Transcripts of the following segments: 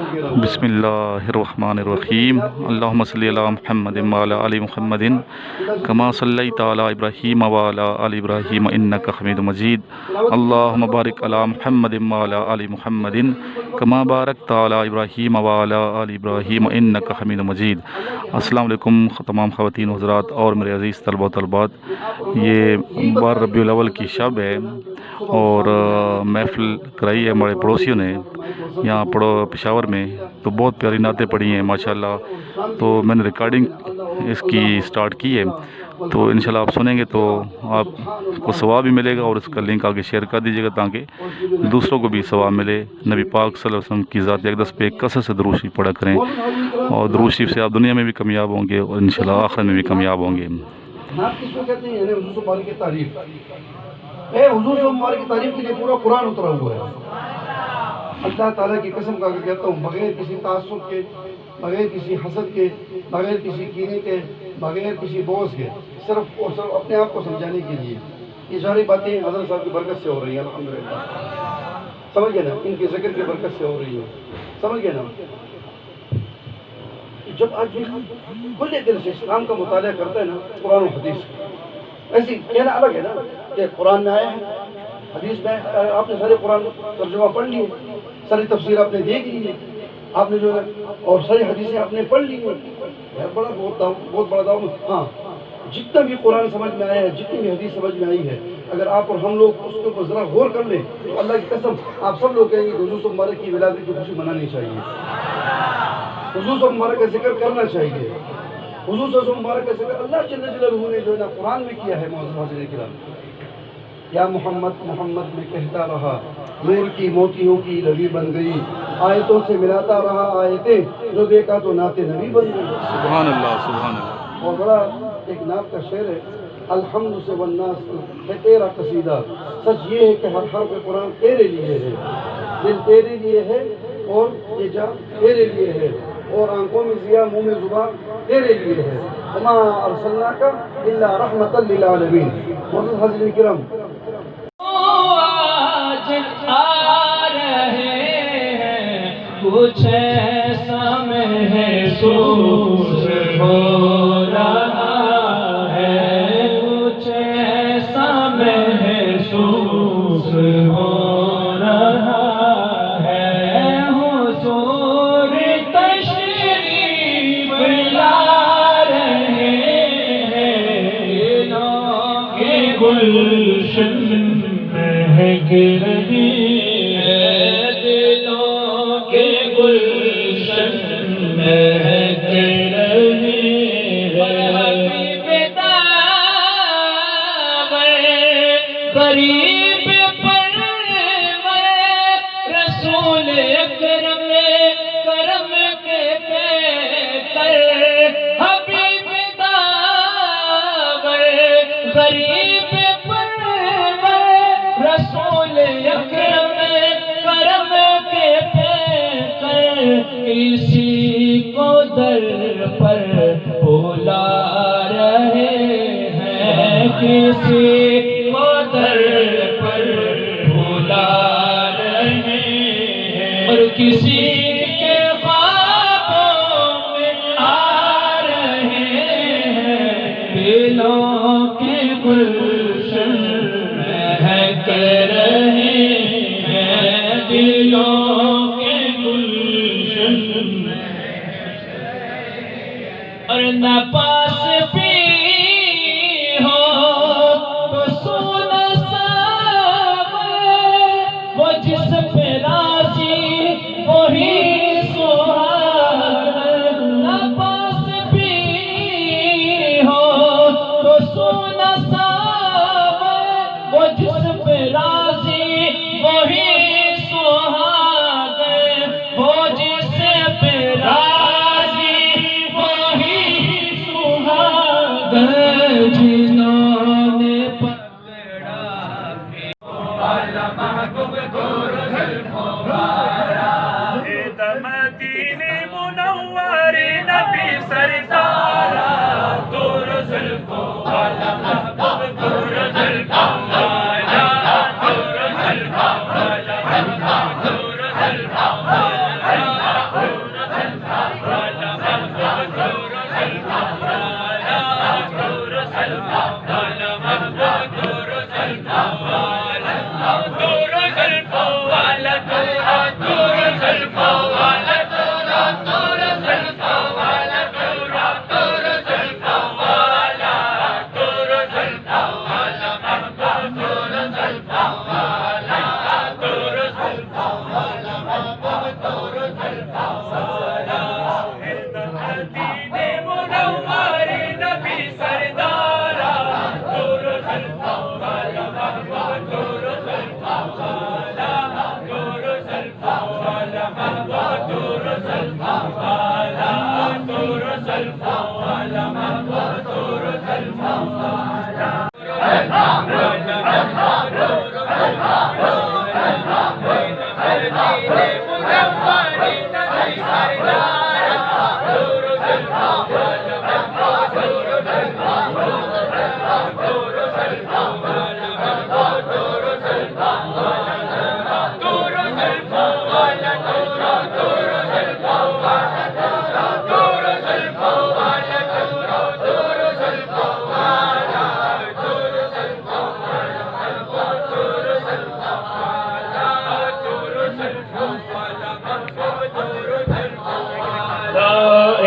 बिस्मिल्लाहिर्रहमानिर्रहीम। अल्लाहुम्मा सल्लि अला मुहम्मदिन व अला आलि मुहम्मदिन कमा सल्लैता अला इब्राहीम व अला आलि इब्राहीम इन्नका हमीदुम मजीद। अल्लाहुम्मा बारिक अला मुहम्मदिन व अला आलि मुहम्मदिन कमा बारकता अला इब्राहीम व अला आलि इब्राहीम इन्नका हमीदुम मजीद। अस्सलाम वालेकुम तमाम ख़वातीन हज़रात और मेरे अज़ीज़ तलबा व तलबात, ये 12 रबीउल अव्वल की शब है और महफ़िल कराई है हमारे पड़ोसियों ने यहाँ पेशावर में। तो बहुत प्यारी नातें पढ़ी हैं माशाल्लाह। तो मैंने रिकॉर्डिंग इसकी स्टार्ट की है, तो इंशाल्लाह आप सुनेंगे तो आपको सवाब भी मिलेगा और इसका लिंक आगे शेयर कर दीजिएगा ताकि दूसरों को भी सवाब मिले। नबी पाक सल्लल्लाहु अलैहि वसल्लम की ज़ात अक़दस पे कसरत से दुरूद शरीफ पढ़ा करें और दुरूद शरीफ से आप दुनिया में भी कामयाब होंगे और इंशाल्लाह आखिरत में भी कामयाब होंगे। तारीफ के लिए पूरा कुरान उतरा हुआ है। अल्लाह ताला की कसम का कहता हूँ, बगैर किसी तासुब के, बगैर किसी हसद के, बगैर किसी कीने के, बगैर किसी बोझ के, सिर्फ और सिर्फ अपने आप को समझाने के लिए ये सारी बातें हज़रत साहब की बरकत से हो रही है। अल्हम्दुलिल्लाह, समझ गए ना, इनके ज़िक्र की बरकत से हो रही है। समझ गए ना, जब आदमी खुले दिल से इस्लाम का मुताला करता है ना, कुरान और हदीस, ऐसी कहना अलग है ना कि कुरान में आया है, हदीस में आपने सारे कुरान तर्जुमा पढ़ लिए, सारी तफसीर आपने देख ली है, आपने जो है और सारी हदीसें आपने पढ़ ली है, बहुत बड़ा दाव। हाँ, जितना भी कुरान समझ में आया है, जितनी भी हदीस समझ में आई है, अगर आप और हम लोग उसके ऊपर ज़रा गौर कर लें तो अल्लाह की कसम आप सब लोग कहेंगे हुज़ूर मुबारक की विलादत की खुशी मनानी चाहिए, हुज़ूर मुबारक का जिक्र करना चाहिए। हुज़ूर मुबारक का जिक्र अल्लाह जल्ल जलालहू ने जो है ना कुरान में किया है। मुअज़्ज़ज़ किराम, या मोहम्मद मोहम्मद में कहता रहा, नूर की मोतियों की लड़ी बन गई, आयतों से मिलाता रहा आयतें, जो देखा तो नाते नबी बन गई। सुभान अल्लाह, सुभान अल्लाह। और बड़ा एक नात का शेर है, अल्हम्दु से वन्नास है तेरा कसीदा, सच ये है कि हर हर्फ कुरान तेरे लिए है, दिल तेरे लिए है और ये जान तेरे लिए है, और आंखों में जिया मुँह में जुबान तेरे लिए है। वमा अरसलनाका इल्ला रहमतल लिल आलमीन। मुअज़्ज़ज़ हाज़िरीन किराम, आज आ रहे हैं, कुछ ऐसा महसूस हो रहा है, कुछ ऐसा महसूस हो रहा है, हुज़ूर तशरीफ ला रहे हैं, दिलों के गुलशन महक रही है, दिलों के गुलशन महक रही है। हबीब दावर गरीब परवर रसूल अकरम करम के पैकर, हबीब दावर गरीब रसूल अकरम करम के पैकर, किसी को दर पर बुला रहे हैं, किसी को दर पर बुला रहे हैं, और किसी के ख्वाबों में आ रहे हैं, दिलों के गुलशन महक रहे हैं, दिलों के गुलशन। और न पास भी हो तो सोना सावर, वो जिस पे राजी वही सुहाग। न पास भी हो तो सोना सावर, वो जिस पे राजी वही सुहाग, वो जिस पे राजी वही सुहाग, जिन्होंने पकड़ा वाला महबूब को मदीने मुनव्वर नबी सरदारा, दूर जुल्फों वाला महबूब दूर जुल्फों वाला, दूर जुल्फों वाला, दूर जुल्फों वाला,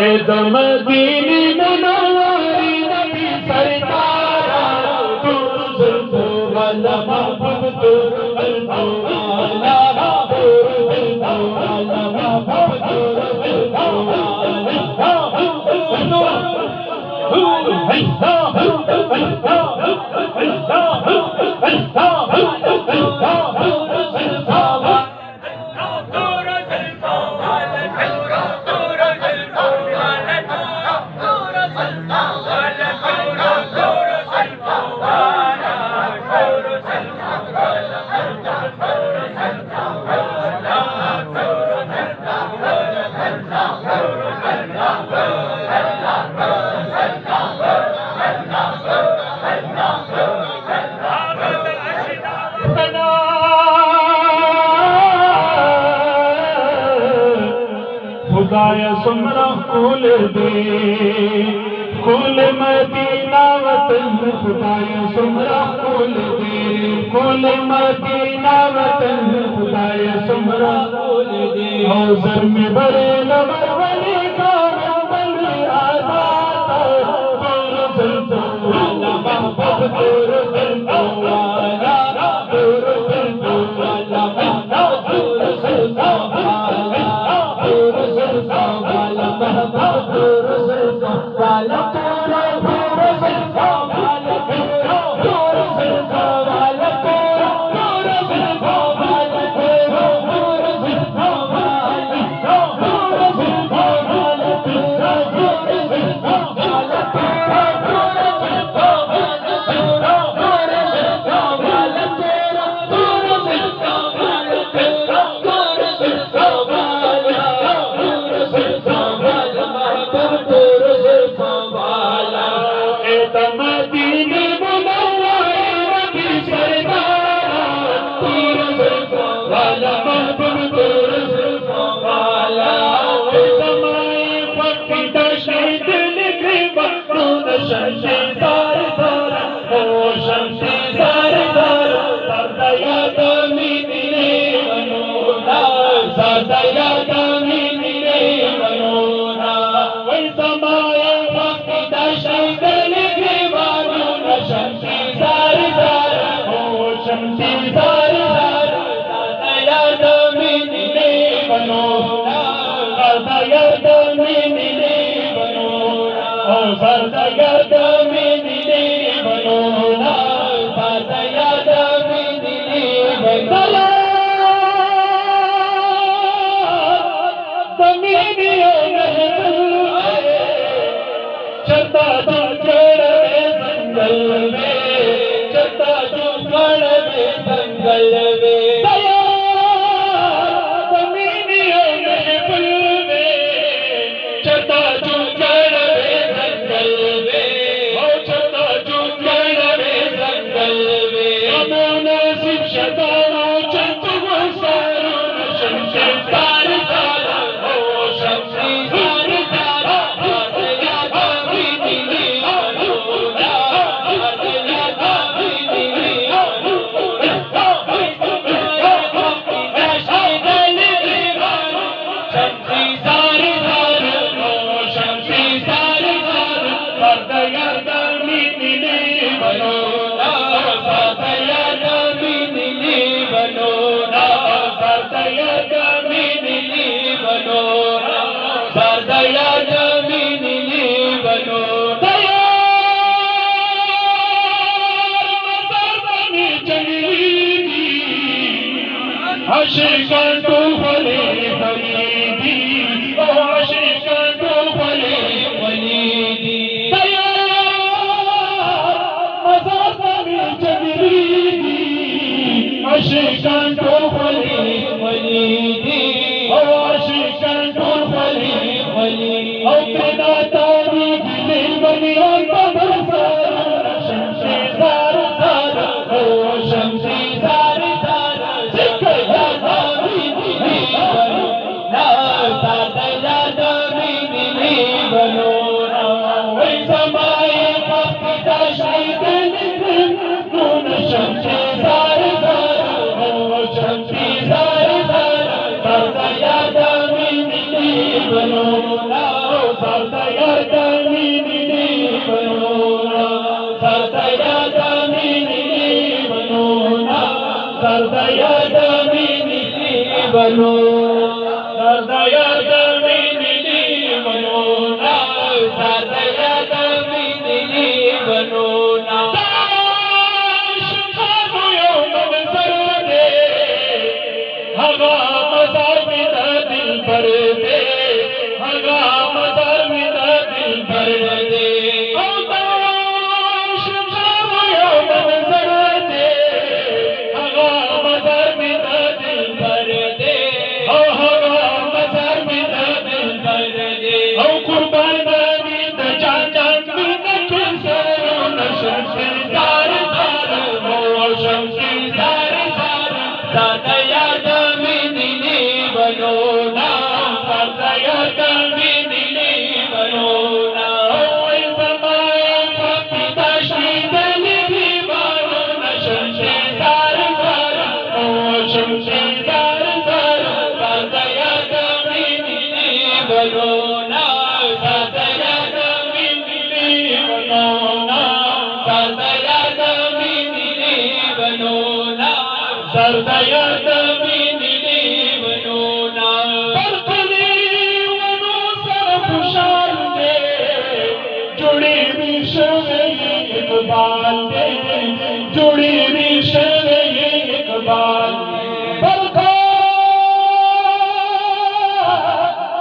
मदीने मुनव्वरी नबी सरकारा तू जुल्फो वाला महबूब तू जुल्फो वाला खुदाया सुमरा खोल दे खोल मदीना वतन खुदाया सुमरा खोल दे खोल मदीना वतन खुदाया सुमरा खोल दे हौजर में बड़े नवर वली का बंदी आजाद तोर जुल्फो वाला महबूब तोर जुल्फो वाला तोर जुल्फो वाला महबूब तोर जुल्फो वाला तोर जुल्फो वाला महबूब तोर जुल्फो वाला तोर जुल्फो वाला तोर जुल्फो वाला तोर जुल्फो वाला तोर जुल्फो वाला तोर जुल्फो वाला तोर जुल्फो वाला मदीने मुनव्वरी नबी सरकारा तोर जुल्फो वाला महबूब तोर जुल्फो वाला समाए पक्की दशत लिखे बखून शमशे जार जार ओ शमशे जार जार सरदया दमी दिले बनोना सरदया दमी दिले बनोना वही समाए पक्की दशत लिखे बखून शमशे जार जार ओ शमशे जार जार सरदया दमी दिले बनोना सरदया दमी दिले बनोना ओ सरदया दमी दिले बनोना सरदया दमी दिले बनोना दमी दियो महबूब चलता तू जड़ में संगल में चलता तू जड़ में संगल में दया दमी दियो महबूब चलता तू जड़ में संगल में ओ चलता तू जड़ में संगल में अमोन सिर्फ शतारो चंतु सारो शमशे सार सार ओ शमशे सार सार सरदया दमी दिले बनोना सरदया दमी दिले बनोना शमशे सार सार ओ शमशे सार सार सरदया दमी दिले बनोना सरदया दमी दिले बनोना सरदया दमी दिले बनोना सरदया दमी दिले बनोना मसरदनी चली आशिकां तो भले फरीदी ओ आशिकां तो भले फरीदी मसरदनी चली आशिकां तो भले फरीदी ओ आशिकां तो भले फरीदी ओ तेरा तारी दिले बनी और सारा शमशे जार जार ओ शमशे जार जार सिकया दमी दिले बनोना सरदया दमी दिले बनोना वही समाए पक्की दशत लिखे बखून शमशे जार जार ओ शमशे जार जार सरदया दमी दिले बनोना Sardaya Damini Bano, Sardaya Damini Bano, Sardaya Damini Bano. हवा मज़ार मेरा दिल भर दे, हवा मज़ार मेरा दिल भर दे, औताश खामोयो मंज़र दे, हवा मज़ार मेरा दिल भर दे, ओ हवा मज़ार मेरा दिल भर दे, ओ कुर्बान नबी द जान बिन किसरो नशर ज़ार ज़ार हो शम्सी ज़ार ज़ार ज़ादया बनोना सरदया दमीनी बनोना ओए समाए भक्ति दशमी दली भी बनोना शमशे ज़ार ज़ार ओ शमशे ज़ार ज़ार सरदया दमीनी बनोना सरदया दमीनी बनोना सरदया दमीनी बनोना सरदया जुड़ी विश्व एक बाल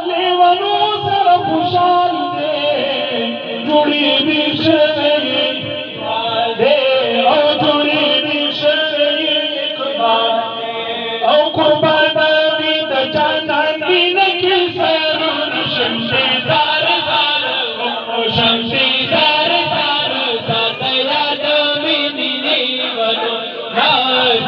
लेवनो सर खुशाल दे जुड़ी विश्व एक बाल दे ओ जुड़ी विश्व एक बाल ओ कुर्बान भी द जान बिन किसरो शमशे ज़ार ज़ार ओ शमशे ज़ार ज़ार ज़ादया दमीनी बनोना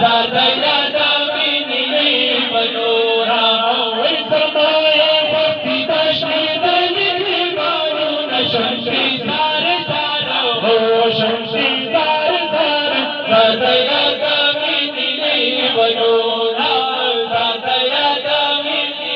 ज़ादया दमीनी बनोना ओए समाए भक्ति दशमी दली भी बनोना शमशे ज़ार ज़ार ओ शमशे ज़ार ज़ार ज़ादया दमीनी बनोना ज़ादया दमीनी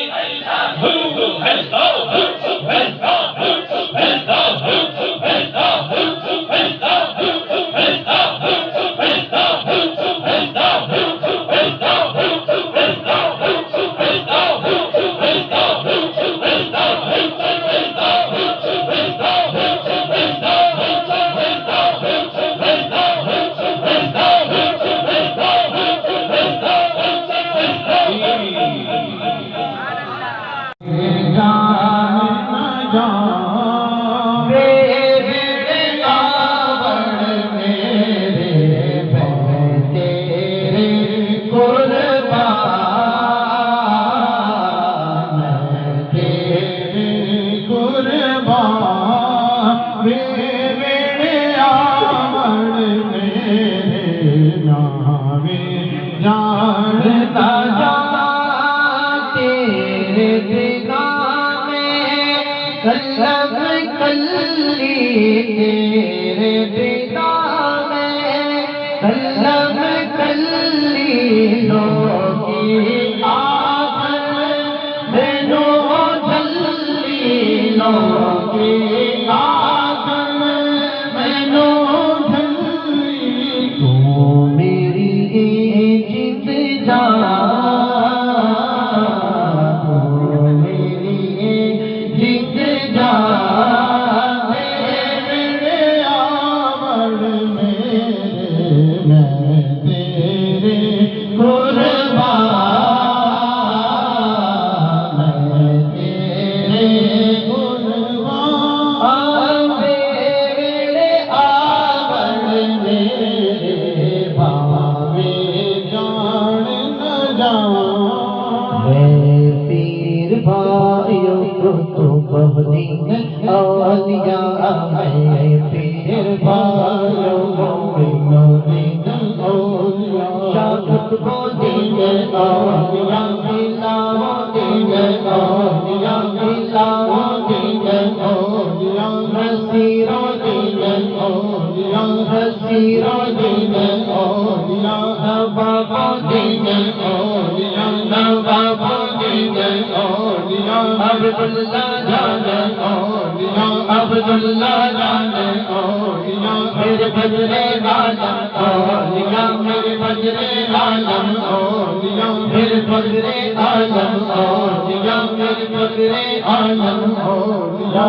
अब्दुल्ला जाने औलिया अब्दुल्ला जाने औलिया मेरे बजरे आलम औलिया मेरे बजरे आलम औलिया मेरे बजरे आलम औलिया मेरे बजरे आलम औलिया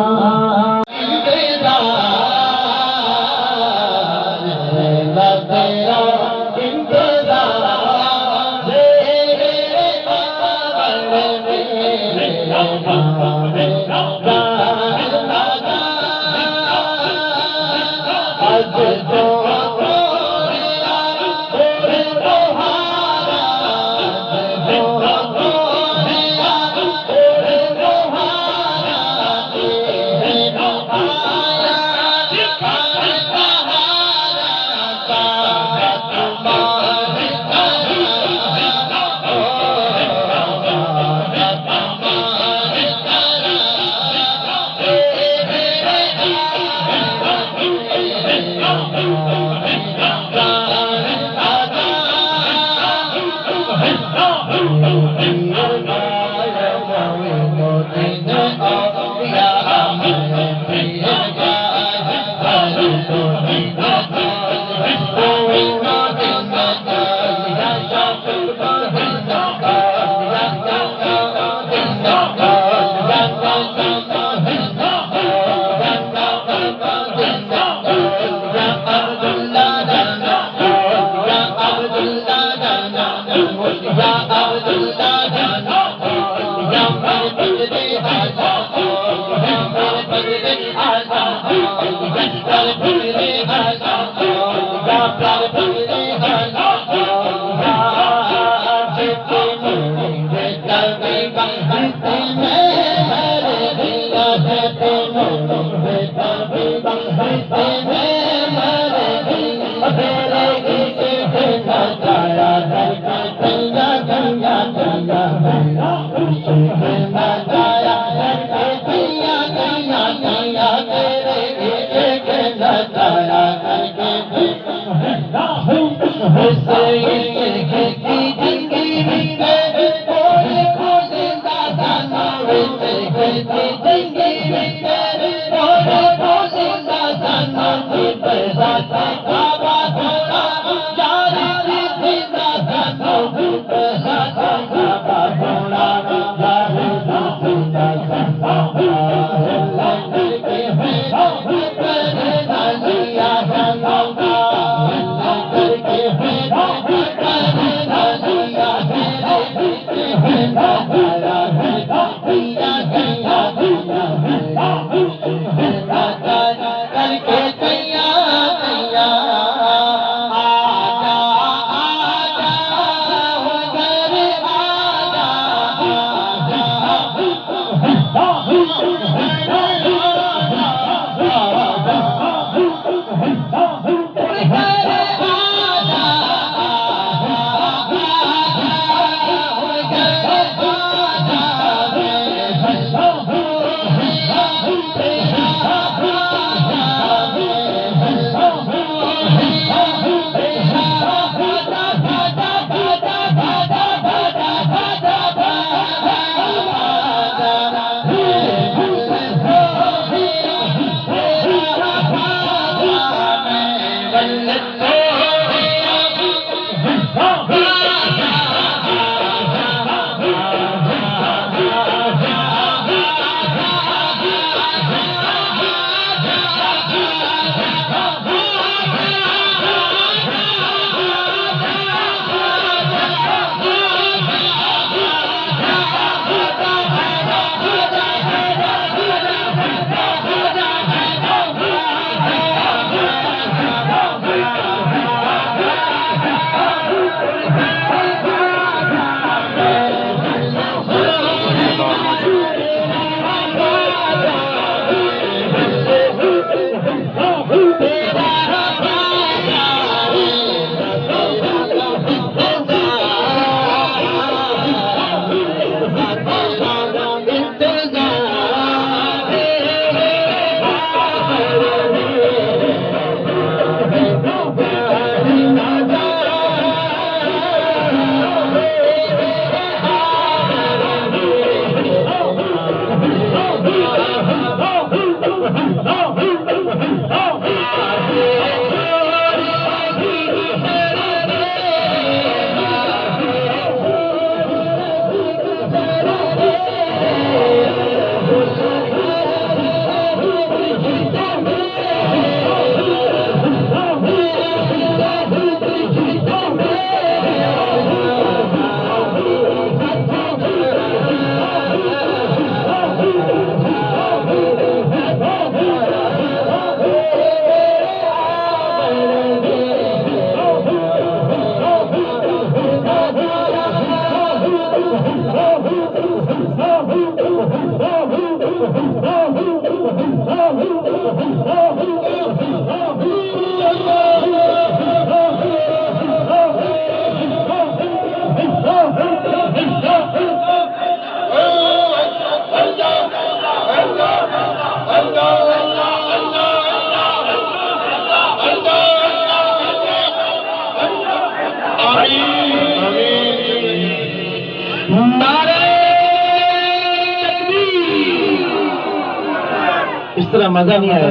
इस तरह मजा नहीं आया।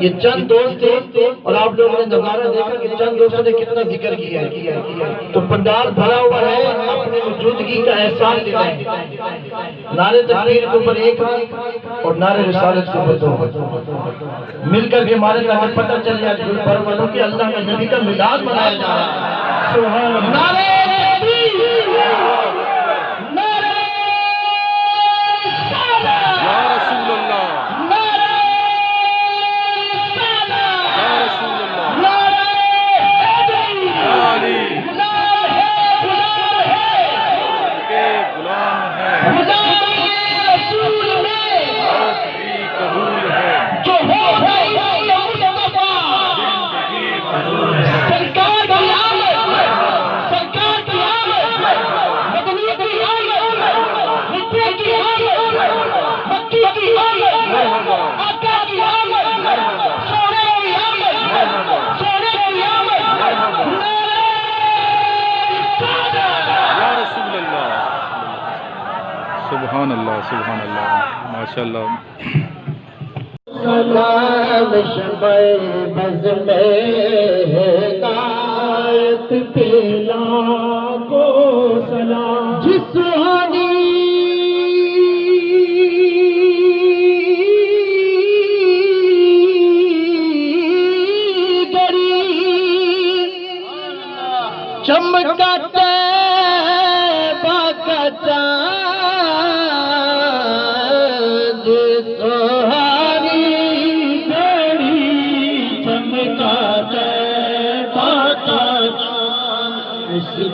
ये चंद दोस्त थे और आप लोगों ने नजारा देखा कि चंद दोस्तों ने कितना जिक्र किया है। तो पंडाल भरा हुआ है, अपनी मौजूदगी का एहसास देना है। नारे तकबीर के ऊपर एक हाथ और नारे रिसालत के ऊपर दो हाथ मिलकर के मारे ताकि पता चल जाए पर वालों कि अल्लाह के नबी का मिलाद मनाया जा रहा है। नारे सुभान अल्लाह, सुभान अल्लाह, माशाअल्लाह। सलाम शबे बज़ में नायत पेला को सलाम जिस्वानी गरी चमकाते बाका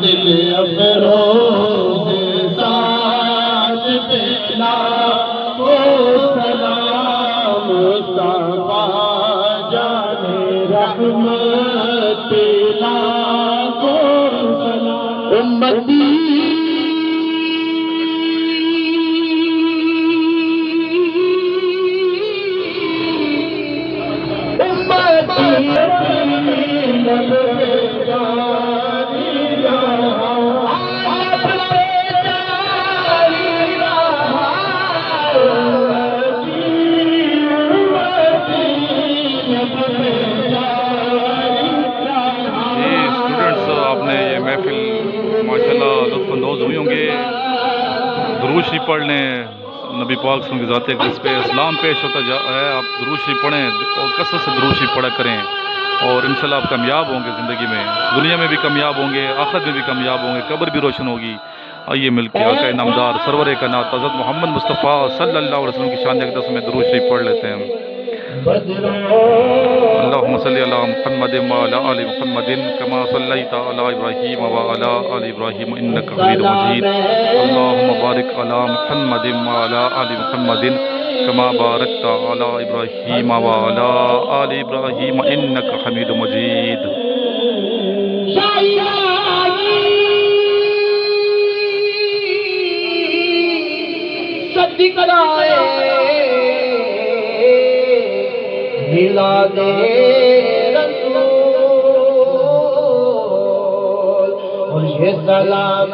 दिल अफरोज साथ पेला को सलाम मुस्तफा जाने रहमत पेला को सलाम उम्मती दुरूद शरीफ पढ़ लें, नबी पाक की ज़ात अक़दस पे इस्लाम पेश होता है। आप दुरूद शरीफ पढ़ें और कसरत से दुरूद शरीफ पढ़ा करें और इंशाल्लाह आप कामयाब होंगे ज़िंदगी में, दुनिया में भी कामयाब होंगे, आखिरत में भी कामयाब होंगे, कब्र भी रोशन होगी। आइए मिलकर आका नामदार सरवर कायनात हज़रत मोहम्मद मुस्तफ़ा सल्लल्लाहु अलैहि वसल्लम की शान अक़दस में दुरूद शरीफ पढ़ लेते हैं। अल्लाहुम्मा सल्ली अला मुहम्मदिन व अला आलि मुहम्मदिन कमा सल्लैता अला इब्राहीम व अला आलि इब्राहीम इन्नका हमीदुम मजीद। अल्लाहुम्मा बारिक अला मुहम्मदिन व अला आलि मुहम्मदिन कमा बारकता अला इब्राहीम व अला आलि इब्राहीम इन्नका हमीदुम मजीद। सदी कराए हिला दे रसूल और ये सलाम